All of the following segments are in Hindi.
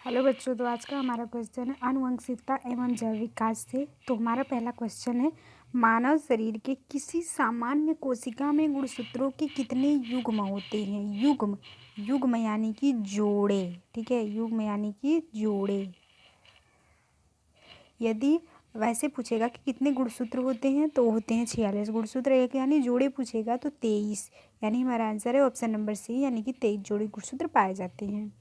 हेलो बच्चों, तो आज का हमारा क्वेश्चन है आनुवंशिकता एवं जैव विकास से। तो हमारा पहला क्वेश्चन है, मानव शरीर के किसी सामान्य कोशिका में गुणसूत्रों के कितने युग्म होते हैं? युग्म, युग्म यानी कि जोड़े। ठीक है, युग्म यानी कि जोड़े। यदि वैसे पूछेगा कि कितने गुणसूत्र होते हैं तो होते हैं 46 गुणसूत्र। एक यानी जोड़े पूछेगा तो 23, यानी हमारा आंसर है ऑप्शन नंबर सी, यानी कि 23 जोड़े गुणसूत्र पाए जाते हैं।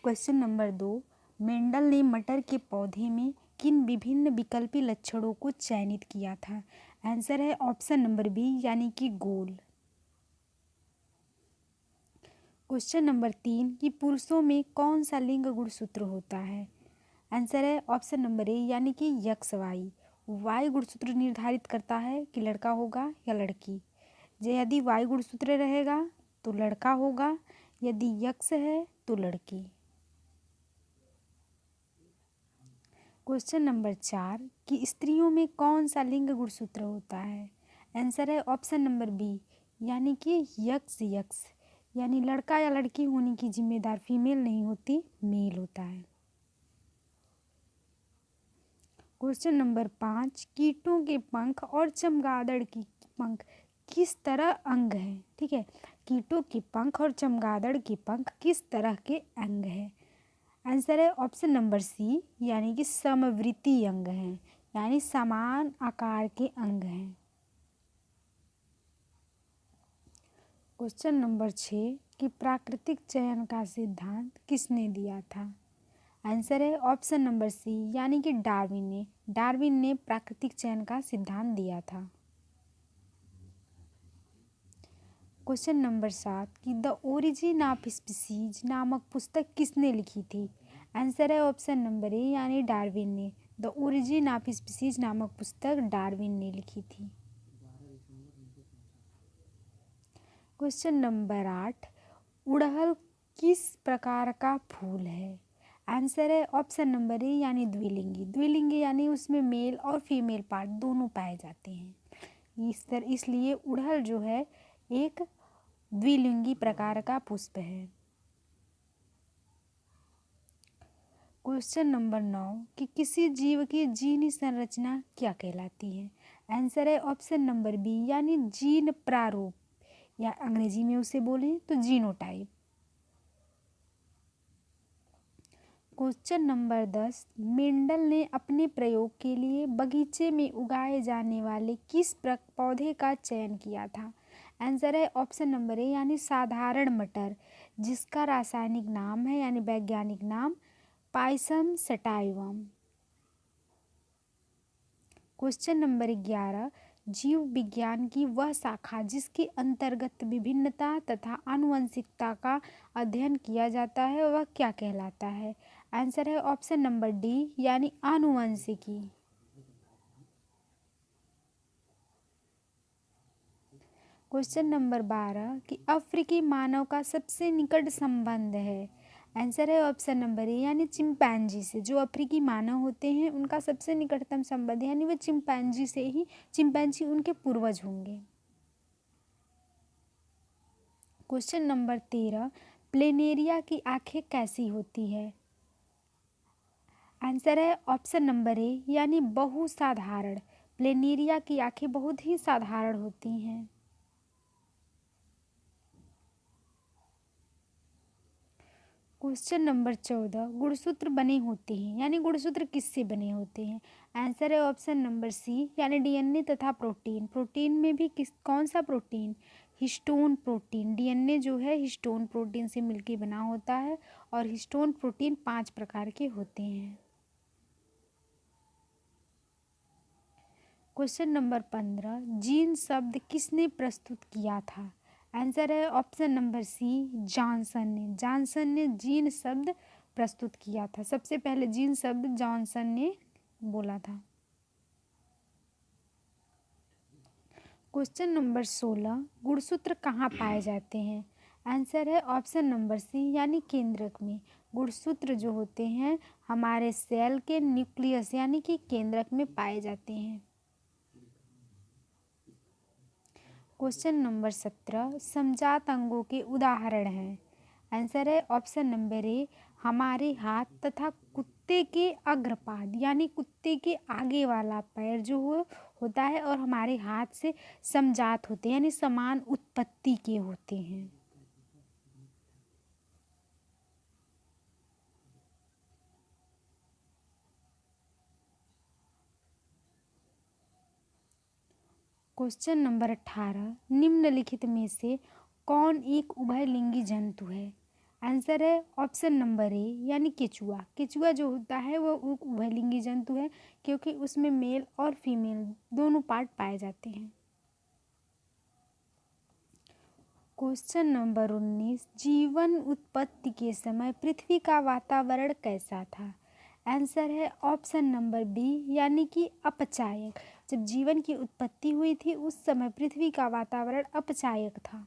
क्वेश्चन नंबर 2, मेंडल ने मटर के पौधे में किन विभिन्न विकल्पी लक्षणों को चयनित किया था? आंसर है ऑप्शन नंबर बी, यानी कि गोल। क्वेश्चन नंबर 3, कि पुरुषों में कौन सा लिंग गुणसूत्र होता है? आंसर है ऑप्शन नंबर ए, यानी कि यक्स वाई। वाई गुणसूत्र निर्धारित करता है कि लड़का होगा या लड़की। यदि वाई गुणसूत्र रहेगा तो लड़का होगा, यदि यक्स है तो लड़की। क्वेश्चन नंबर 4, कि स्त्रियों में कौन सा लिंग गुणसूत्र होता है? आंसर है ऑप्शन नंबर बी, यानी कि यक्स यक्स, यानी लड़का या लड़की होने की जिम्मेदार फीमेल नहीं होती, मेल होता है। क्वेश्चन नंबर 5, कीटों के पंख और चमगादड़ की पंख किस तरह अंग हैं? ठीक है, कीटों के पंख और चमगादड़ के पंख किस तरह के अंग हैं? आंसर है ऑप्शन नंबर सी, यानी कि समवृत्तीय अंग हैं, यानी समान आकार के अंग हैं। क्वेश्चन नंबर 6, कि प्राकृतिक चयन का सिद्धांत किसने दिया था? आंसर है ऑप्शन नंबर सी, यानी कि डार्विन ने प्राकृतिक चयन का सिद्धांत दिया था। क्वेश्चन नंबर 7, कि द ओरिजिन ऑफ स्पीसीज नामक पुस्तक किसने लिखी थी? आंसर है ऑप्शन नंबर ए, यानी डार्विन ने। द ओरिजिन ऑफ स्पीसीज नामक पुस्तक डार्विन ने लिखी थी। क्वेश्चन नंबर 8, उड़हल किस प्रकार का फूल है? आंसर है ऑप्शन नंबर ए, यानी द्विलिंगी यानी उसमें मेल और फीमेल पार्ट दोनों पाए जाते हैं। इसलिए उड़हल जो है एक द्विलिंगी प्रकार का पुष्प है। क्वेश्चन नंबर 9, कि किसी जीव की जीन संरचना क्या कहलाती है? आंसर है ऑप्शन नंबर बी, यानी जीन प्रारूप, या अंग्रेजी में उसे बोलें तो जीनोटाइप। क्वेश्चन नंबर 10, मेंडल ने अपने प्रयोग के लिए बगीचे में उगाए जाने वाले किस पौधे का चयन किया था? आंसर है ऑप्शन नंबर ए, यानी साधारण मटर, जिसका रासायनिक नाम है यानी वैज्ञानिक नाम पाइसम सटाइवम। क्वेश्चन नंबर 11, जीव विज्ञान की वह शाखा जिसके अंतर्गत विभिन्नता तथा आनुवंशिकता का अध्ययन किया जाता है वह क्या कहलाता है? आंसर है ऑप्शन नंबर डी, यानी आनुवंशिकी। क्वेश्चन नंबर 12, कि अफ्रीकी मानव का सबसे निकट संबंध है? आंसर है ऑप्शन नंबर ए, यानी चिंपैंजी से। जो अफ्रीकी मानव होते हैं उनका सबसे निकटतम संबंध यानी वो चिंपैंजी से ही, चिंपैंजी उनके पूर्वज होंगे। क्वेश्चन नंबर 13, प्लेनेरिया की आंखें कैसी होती है? आंसर है ऑप्शन नंबर ए, यानी बहुसाधारण। प्लेनेरिया की आंखें बहुत ही साधारण होती हैं। क्वेश्चन नंबर 14, गुणसूत्र बने होते हैं यानी गुणसूत्र किससे बने होते हैं? आंसर है ऑप्शन नंबर सी, यानी डीएनए तथा प्रोटीन। प्रोटीन में भी कौन सा प्रोटीन? Histone protein. डीएनए जो है हिस्टोन प्रोटीन से मिलकर बना होता है और हिस्टोन प्रोटीन 5 प्रकार के होते हैं। क्वेश्चन नंबर 15, जीन शब्द किसने प्रस्तुत किया था? आंसर है ऑप्शन नंबर सी, जॉनसन ने जीन शब्द प्रस्तुत किया था। सबसे पहले जीन शब्द जॉनसन ने बोला था। क्वेश्चन नंबर 16, गुणसूत्र कहाँ पाए जाते हैं? आंसर है ऑप्शन नंबर सी, यानी केंद्रक में। गुणसूत्र जो होते हैं हमारे सेल के न्यूक्लियस यानी कि केंद्रक में पाए जाते हैं। क्वेश्चन नंबर 17, समजात अंगों के उदाहरण हैं? आंसर है ऑप्शन नंबर ए, हमारे हाथ तथा कुत्ते के अग्रपाद यानी कुत्ते के आगे वाला पैर जो होता है और हमारे हाथ से समजात होते हैं यानी समान उत्पत्ति के होते हैं। क्वेश्चन नंबर 18, निम्नलिखित में से कौन एक उभयलिंगी जंतु है? आंसर है ऑप्शन नंबर ए यानी केचुआ। केचुआ जो होता है वो उभयलिंगी जंतु है क्योंकि उसमें मेल और फीमेल दोनों पार्ट पाए जाते हैं। क्वेश्चन नंबर 19, जीवन उत्पत्ति के समय पृथ्वी का वातावरण कैसा था? आंसर है ऑप्शन नंबर बी यानी कि अपचायक। जब जीवन की उत्पत्ति हुई थी उस समय पृथ्वी का वातावरण अपचायक था।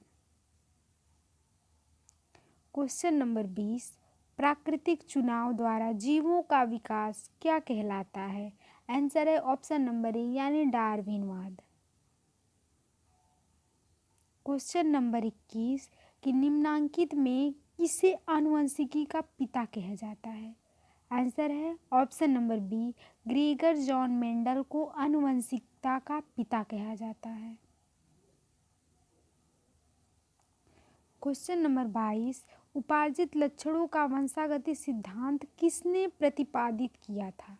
क्वेश्चन नंबर 20, प्राकृतिक चुनाव द्वारा जीवों का विकास क्या कहलाता है? आंसर है ऑप्शन नंबर ए यानी डार्विनवाद। क्वेश्चन नंबर 21, कि निम्नांकित में किसे आनुवंशिकी का पिता कहा जाता है? आंसर है option number B, Gregor John Mendel को आनुवंशिकता का पिता कहा जाता है। क्वेश्चन नंबर 22, उपार्जित लक्षणों का वंशागति सिद्धांत किसने प्रतिपादित किया था?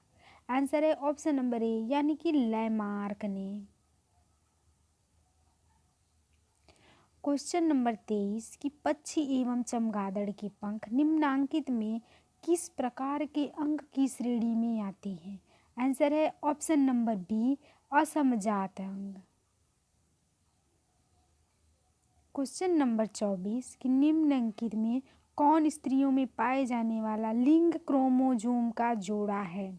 आंसर है ऑप्शन नंबर ए यानी कि लैमार्क ने। क्वेश्चन नंबर 23, कि पक्षी एवं चमगादड़ के पंख निम्नांकित में किस प्रकार के अंग की श्रेणी में आते हैं? आंसर है ऑप्शन नंबर बी, असमजात अंग। क्वेश्चन नंबर 24, कि निम्नलिखित में कौन स्त्रियों में पाए जाने वाला लिंग क्रोमोजोम का जोड़ा है?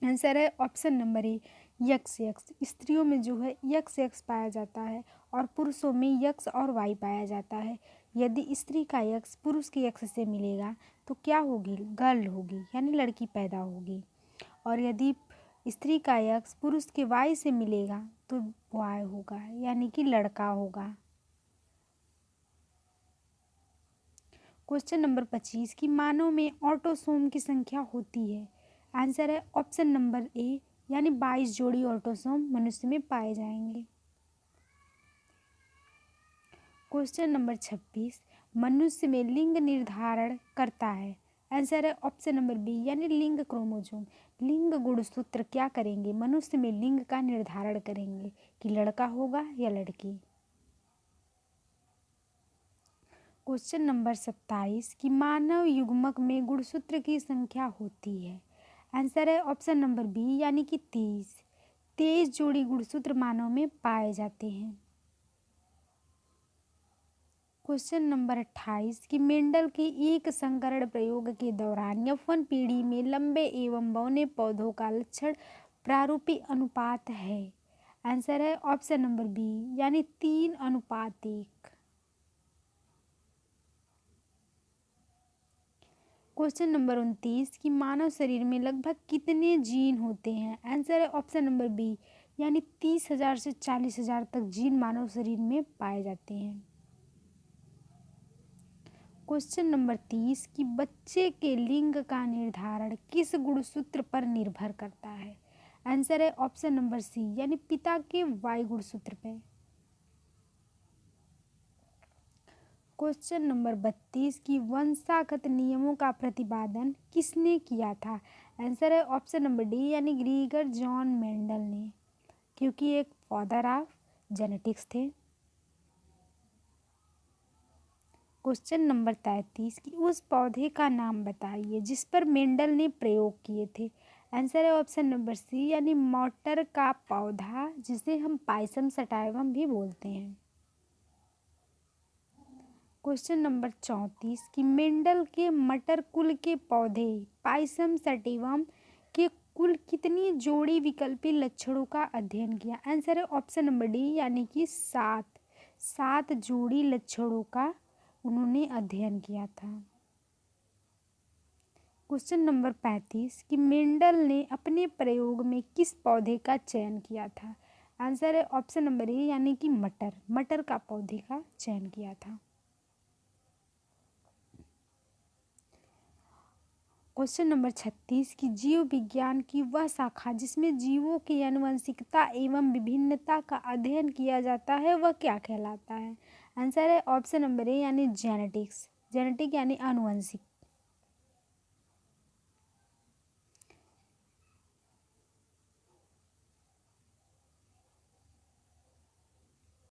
आंसर है option number A, x x. स्त्रियों में जो है यक्स यक्स पाया जाता है और पुरुषों में यक्स और वाई पाया जाता है। यदि स्त्री का यक्स पुरुष के यक्स से मिलेगा तो क्या होगी? गर्ल होगी यानी लड़की पैदा होगी। और यदि स्त्री का यक्स पुरुष के वाई से मिलेगा तो बॉय होगा यानी कि लड़का होगा। क्वेश्चन नंबर 25, कि मानव में ऑटोसोम की संख्या होती है? आंसर है ऑप्शन नंबर ए यानी 22 जोड़ी ऑटोसोम मनुष्य में पाए जाएंगे। क्वेश्चन नंबर 26, मनुष्य में लिंग निर्धारण करता है? आंसर है ऑप्शन नंबर बी यानी लिंग क्रोमोसोम। लिंग गुणसूत्र क्या करेंगे? मनुष्य में लिंग का निर्धारण करेंगे कि लड़का होगा या लड़की। क्वेश्चन नंबर 27, कि मानव युग्मक में गुणसूत्र की संख्या होती है? आंसर है ऑप्शन नंबर बी यानी कि 23। 23 जोड़ी गुणसूत्र मानव में पाए जाते हैं। क्वेश्चन नंबर 28, कि मेंडल के एक संकरण प्रयोग के दौरान F1 पीढ़ी में लंबे एवं बौने पौधों का लक्षण प्रारूपी अनुपात है? आंसर है ऑप्शन नंबर बी यानी 3:1। क्वेश्चन नंबर 29, कि मानव शरीर में लगभग कितने जीन होते हैं? आंसर है ऑप्शन नंबर बी यानी 30,000 से 40,000 तक जीन मानव शरीर में पाए जाते हैं। क्वेश्चन नंबर 30, कि बच्चे के लिंग का निर्धारण किस गुणसूत्र पर निर्भर करता है? आंसर है ऑप्शन नंबर सी यानी पिता के वाई गुणसूत्र पर। क्वेश्चन नंबर 32, की वंशागत नियमों का प्रतिपादन किसने किया था? आंसर है ऑप्शन नंबर डी यानी ग्रीगर जॉन मेंडल ने, क्योंकि एक फादर ऑफ जेनेटिक्स थे। क्वेश्चन नंबर 33, की उस पौधे का नाम बताइए जिस पर मेंडल ने प्रयोग किए थे? आंसर है ऑप्शन नंबर सी यानी मटर का पौधा, जिसे हम पाइसम सटाइवम भी बोलते हैं। क्वेश्चन नंबर 34, कि मेंडल के मटर कुल के पौधे पाइसम सटिवम के कुल कितनी जोड़ी विकल्पी लक्षणों का अध्ययन किया? आंसर है ऑप्शन नंबर डी यानी कि 7 जोड़ी लक्षणों का उन्होंने अध्ययन किया था। क्वेश्चन नंबर 35, कि मेंडल ने अपने प्रयोग में किस पौधे का चयन किया था? आंसर है ऑप्शन नंबर ए यानी कि मटर का पौधे का चयन किया था। क्वेश्चन नंबर 36 की जीव विज्ञान की वह शाखा जिसमें जीवों की आनुवंशिकता एवं विभिन्नता का अध्ययन किया जाता है वह क्या कहलाता है? आंसर है ऑप्शन नंबर ए यानी जेनेटिक्स। जेनेटिक यानी आनुवंशिक।